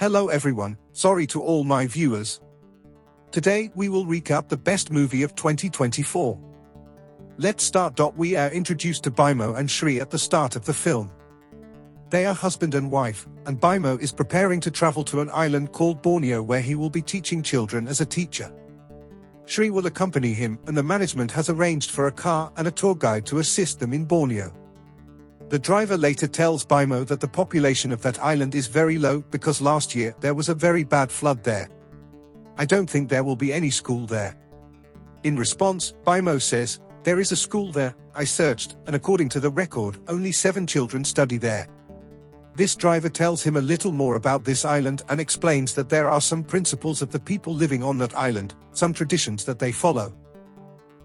Hello everyone, sorry to all my viewers. Today we will recap the best movie of 2024. Let's start. We are introduced to Bimo and Shri at the start of the film. They are husband and wife, and Bimo is preparing to travel to an island called Borneo where he will be teaching children as a teacher. Shri will accompany him, and the management has arranged for a car and a tour guide to assist them in Borneo. The driver later tells Bimo that the population of that island is very low because last year there was a very bad flood there. I don't think there will be any school there. In response, Bimo says, "There is a school there, I searched, and according to the record, only 7 children study there." This driver tells him a little more about this island and explains that there are some principles of the people living on that island, some traditions that they follow.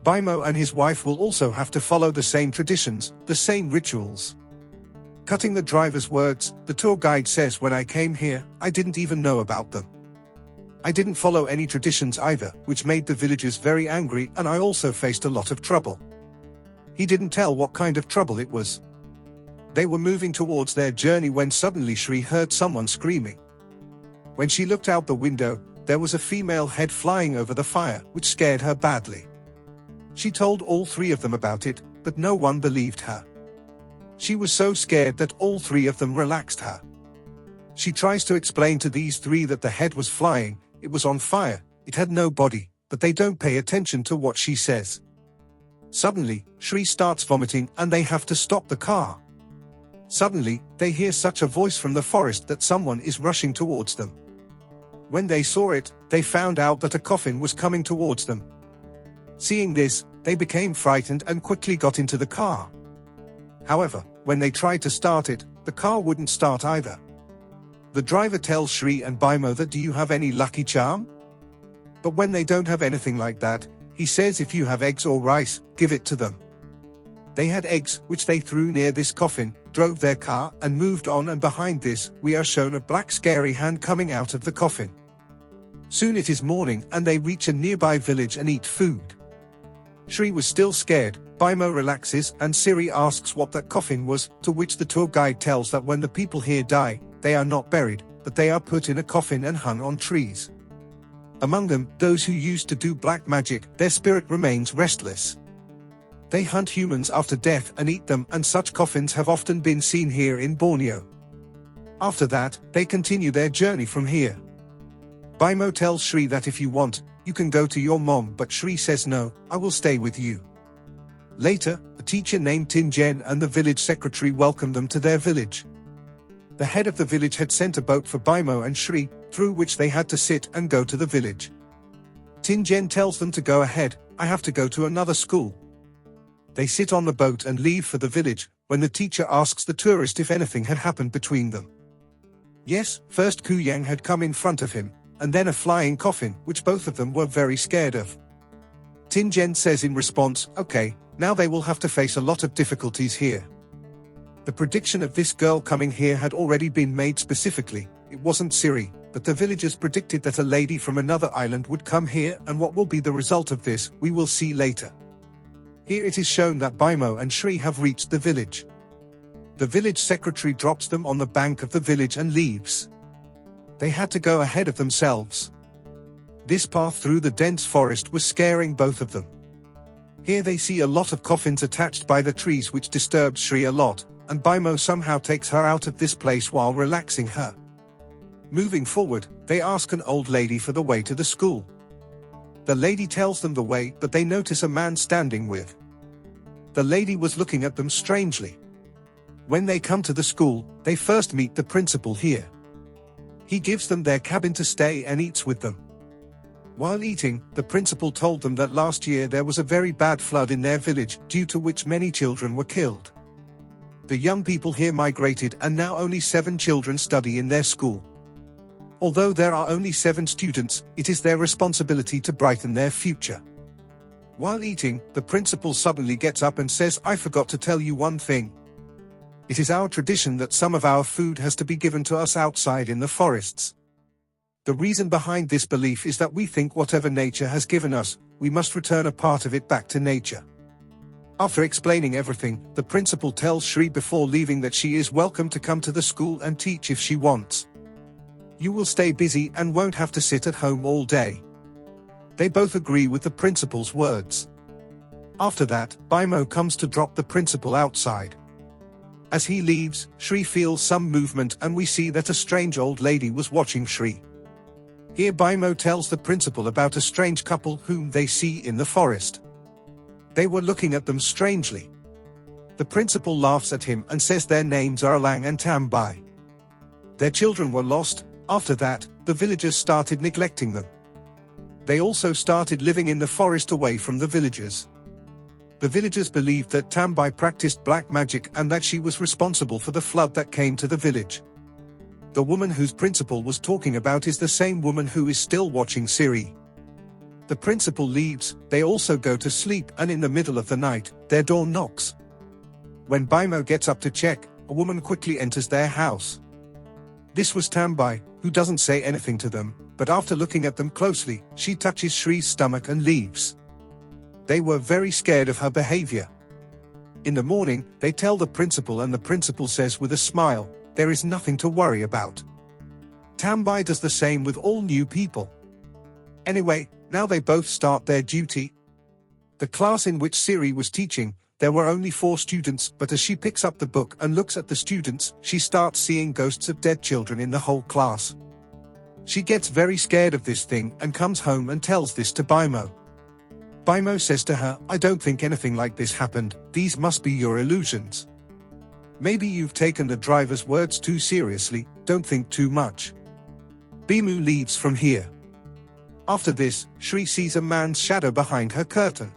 Bimo and his wife will also have to follow the same traditions, the same rituals. Cutting the driver's words, the tour guide says, "When I came here, I didn't even know about them. I didn't follow any traditions either, which made the villagers very angry, and I also faced a lot of trouble." He didn't tell what kind of trouble it was. They were moving towards their journey when suddenly Shri heard someone screaming. When she looked out the window, there was a female head flying over the fire, which scared her badly. She told all 3 of them about it, but no one believed her. She was so scared that all 3 of them relaxed her. She tries to explain to these 3 that the head was flying, it was on fire, it had no body, but they don't pay attention to what she says. Suddenly, Shri starts vomiting and they have to stop the car. Suddenly, they hear such a voice from the forest that someone is rushing towards them. When they saw it, they found out that a coffin was coming towards them. Seeing this, they became frightened and quickly got into the car. However, when they tried to start it, the car wouldn't start either. The driver tells Shri and Bimo that, "Do you have any lucky charm?" But when they don't have anything like that, he says, "If you have eggs or rice, give it to them." They had eggs, which they threw near this coffin, drove their car, and moved on, and behind this, we are shown a black scary hand coming out of the coffin. Soon it is morning and they reach a nearby village and eat food. Shri was still scared, Bimo relaxes and Siri asks what that coffin was, to which the tour guide tells that when the people here die, they are not buried, but they are put in a coffin and hung on trees. Among them, those who used to do black magic, their spirit remains restless. They hunt humans after death and eat them, and such coffins have often been seen here in Borneo. After that, they continue their journey from here. Bimo tells Shri that if you want, you can go to your mom, but Shri says no, I will stay with you. Later, a teacher named Tingen and the village secretary welcomed them to their village. The head of the village had sent a boat for Bimo and Shri, through which they had to sit and go to the village. Tingen tells them to go ahead, "I have to go to another school." They sit on the boat and leave for the village, when the teacher asks the tourist if anything had happened between them. Yes, first Kuyang had come in front of him, and then a flying coffin, which both of them were very scared of. Tingen says in response, "Okay, now they will have to face a lot of difficulties here." The prediction of this girl coming here had already been made specifically. It wasn't Siri, but the villagers predicted that a lady from another island would come here, and what will be the result of this, we will see later. Here it is shown that Bimo and Shri have reached the village. The village secretary drops them on the bank of the village and leaves. They had to go ahead of themselves. This path through the dense forest was scaring both of them. Here they see a lot of coffins attached by the trees, which disturbed Shri a lot, and Bimo somehow takes her out of this place while relaxing her. Moving forward, they ask an old lady for the way to the school. The lady tells them the way, but they notice a man standing with. The lady was looking at them strangely. When they come to the school, they first meet the principal here. He gives them their cabin to stay and eats with them. While eating, the principal told them that last year there was a very bad flood in their village, due to which many children were killed. The young people here migrated, and now only 7 children study in their school. Although there are only 7 students, it is their responsibility to brighten their future. While eating, the principal suddenly gets up and says, "I forgot to tell you one thing. It is our tradition that some of our food has to be given to us outside in the forests. The reason behind this belief is that we think whatever nature has given us, we must return a part of it back to nature." After explaining everything, the principal tells Shri before leaving that she is welcome to come to the school and teach if she wants. You will stay busy and won't have to sit at home all day. They both agree with the principal's words. After that, Bimo comes to drop the principal outside. As he leaves, Shri feels some movement and we see that a strange old lady was watching Shri. Here Bimo tells the principal about a strange couple whom they see in the forest. They were looking at them strangely. The principal laughs at him and says their names are Alang and Tambai. Their children were lost. After that, the villagers started neglecting them. They also started living in the forest away from the villagers. The villagers believed that Tambai practiced black magic and that she was responsible for the flood that came to the village. The woman whose principal was talking about is the same woman who is still watching Siri. The principal leaves, they also go to sleep, and in the middle of the night, their door knocks. When Bimo gets up to check, a woman quickly enters their house. This was Tambai, who doesn't say anything to them, but after looking at them closely, she touches Shri's stomach and leaves. They were very scared of her behavior. In the morning, they tell the principal and the principal says with a smile, there is nothing to worry about. Tambai does the same with all new people. Anyway, now they both start their duty. The class in which Siri was teaching, there were only 4 students, but as she picks up the book and looks at the students, she starts seeing ghosts of dead children in the whole class. She gets very scared of this thing and comes home and tells this to Bimo. Bimo says to her, I don't think anything like this happened, these must be your illusions. Maybe you've taken the driver's words too seriously, don't think too much. Bimo leaves from here. After this, Shri sees a man's shadow behind her curtain.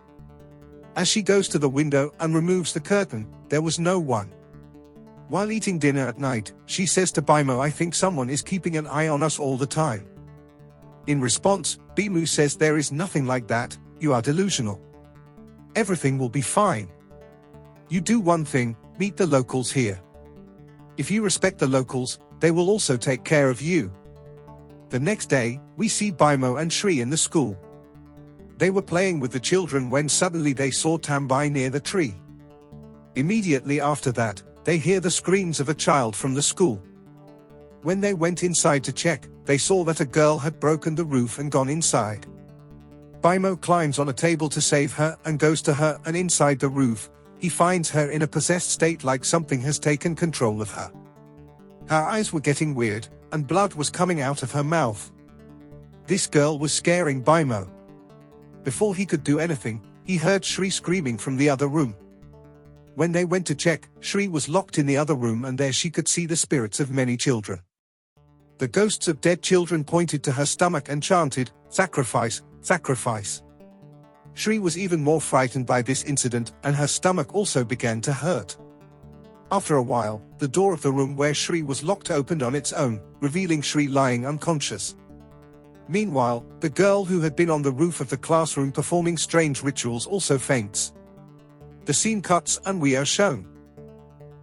As she goes to the window and removes the curtain, there was no one. While eating dinner at night, she says to Bimo, I think someone is keeping an eye on us all the time. In response, Bimo says there is nothing like that, you are delusional. Everything will be fine. You do one thing, meet the locals here. If you respect the locals, they will also take care of you. The next day, we see Bimo and Shri in the school. They were playing with the children when suddenly they saw Tambai near the tree. Immediately after that, they hear the screams of a child from the school. When they went inside to check, they saw that a girl had broken the roof and gone inside. Bimo climbs on a table to save her and goes to her, and inside the roof, he finds her in a possessed state, like something has taken control of her. Her eyes were getting weird, and blood was coming out of her mouth. This girl was scaring Bimo. Before he could do anything, he heard Shri screaming from the other room. When they went to check, Shri was locked in the other room, and there she could see the spirits of many children. The ghosts of dead children pointed to her stomach and chanted, sacrifice, sacrifice. Shri was even more frightened by this incident, and her stomach also began to hurt. After a while, the door of the room where Shri was locked opened on its own, revealing Shri lying unconscious. Meanwhile, the girl who had been on the roof of the classroom performing strange rituals also faints. The scene cuts and we are shown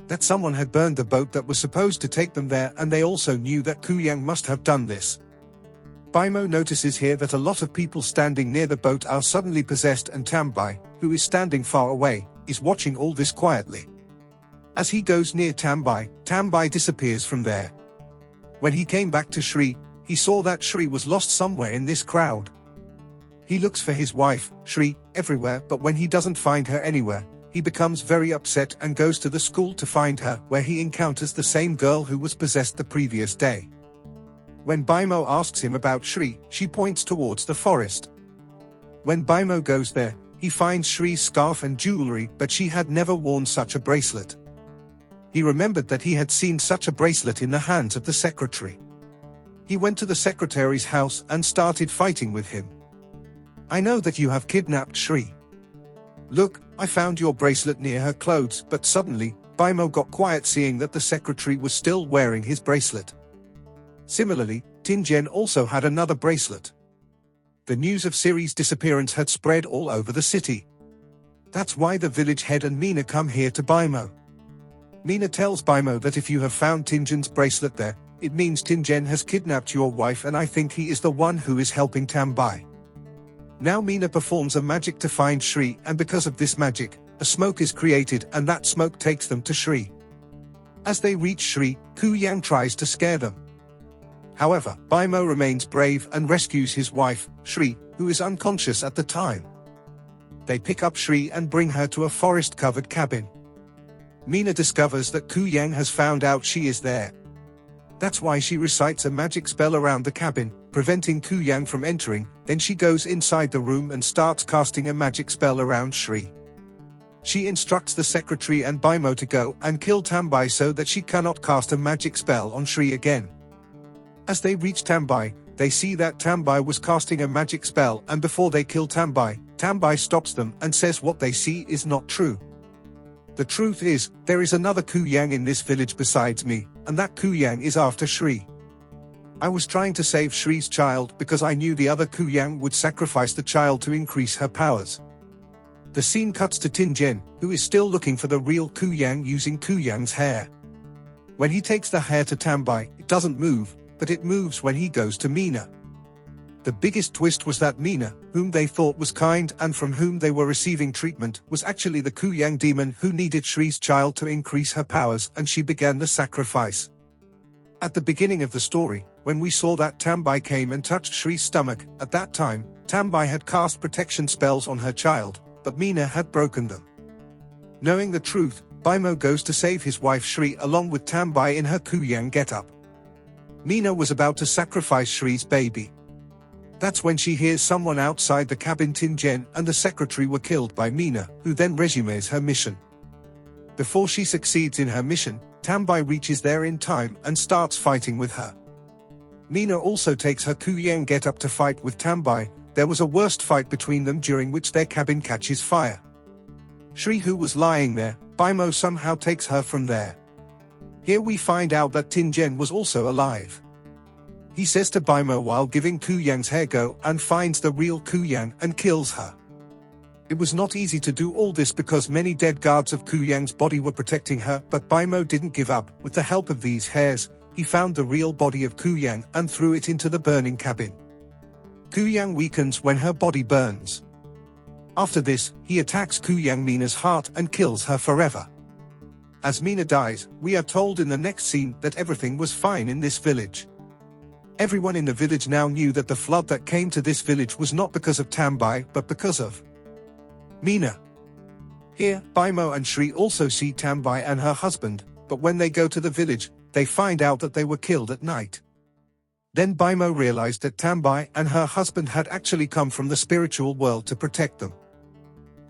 that someone had burned the boat that was supposed to take them there, and they also knew that Kuyang must have done this. Bimo notices here that a lot of people standing near the boat are suddenly possessed, and Tambai, who is standing far away, is watching all this quietly. As he goes near Tambai, Tambai disappears from there. When he came back to Shri, he saw that Shri was lost somewhere in this crowd. He looks for his wife, Shri, everywhere, but when he doesn't find her anywhere, he becomes very upset and goes to the school to find her, where he encounters the same girl who was possessed the previous day. When Bimo asks him about Shri, she points towards the forest. When Bimo goes there, he finds Shri's scarf and jewelry, but she had never worn such a bracelet. He remembered that he had seen such a bracelet in the hands of the secretary. He went to the secretary's house and started fighting with him. I know that you have kidnapped Shri. Look, I found your bracelet near her clothes, but suddenly, Bimo got quiet seeing that the secretary was still wearing his bracelet. Similarly, Tingen also had another bracelet. The news of Siri's disappearance had spread all over the city. That's why the village head and Mina come here to Bimo. Mina tells Bimo that if you have found Tingen's bracelet there, it means Tingen has kidnapped your wife, and I think he is the one who is helping Tambai. Now Mina performs a magic to find Shri, and because of this magic, a smoke is created, and that smoke takes them to Shri. As they reach Shri, Kuyang tries to scare them. However, Bimo remains brave and rescues his wife, Shri, who is unconscious at the time. They pick up Shri and bring her to a forest-covered cabin. Meena discovers that Kuyang has found out she is there. That's why she recites a magic spell around the cabin, preventing Kuyang from entering. Then she goes inside the room and starts casting a magic spell around Shri. She instructs the secretary and Bimo to go and kill Tambai so that she cannot cast a magic spell on Shri again. As they reach Tambai, they see that Tambai was casting a magic spell, and before they kill Tambai, Tambai stops them and says what they see is not true. The truth is, there is another Kuyang in this village besides me, and that Kuyang is after Shri. I was trying to save Shri's child because I knew the other Kuyang would sacrifice the child to increase her powers. The scene cuts to Tingen, who is still looking for the real Kuyang using Kuyang's hair. When he takes the hair to Tambai, it doesn't move, but it moves when he goes to Meena. The biggest twist was that Meena, whom they thought was kind and from whom they were receiving treatment, was actually the Kuyang demon who needed Shri's child to increase her powers, and she began the sacrifice. At the beginning of the story, when we saw that Tambai came and touched Shri's stomach, at that time, Tambai had cast protection spells on her child, but Meena had broken them. Knowing the truth, Bimo goes to save his wife Shri along with Tambai in her Kuyang getup. Meena was about to sacrifice Shri's baby. That's when she hears someone outside the cabin. Tingen and the secretary were killed by Meena, who then resumes her mission. Before she succeeds in her mission, Tambai reaches there in time and starts fighting with her. Meena also takes her Kuyang getup to fight with Tambai. There was a worst fight between them during which their cabin catches fire. Shri, who was lying there, Bimo somehow takes her from there. Here we find out that Tingen was also alive. He says to Bimo while giving Kuyang's hair go and finds the real Kuyang and kills her. It was not easy to do all this because many dead guards of Kuyang's body were protecting her, but Bimo didn't give up. With the help of these hairs, he found the real body of Kuyang and threw it into the burning cabin. Kuyang weakens when her body burns. After this, he attacks Kuyang Meena's heart and kills her forever. As Meena dies, we are told in the next scene that everything was fine in this village. Everyone in the village now knew that the flood that came to this village was not because of Tambai but because of Meena. Here, Bimo and Shri also see Tambai and her husband, but when they go to the village, they find out that they were killed at night. Then Bimo realized that Tambai and her husband had actually come from the spiritual world to protect them.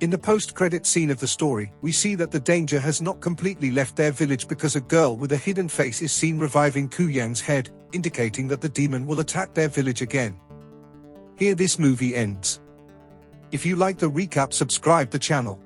In the post-credit scene of the story, we see that the danger has not completely left their village because a girl with a hidden face is seen reviving Kuyang's head, indicating that the demon will attack their village again. Here this movie ends. If you like the recap, subscribe the channel.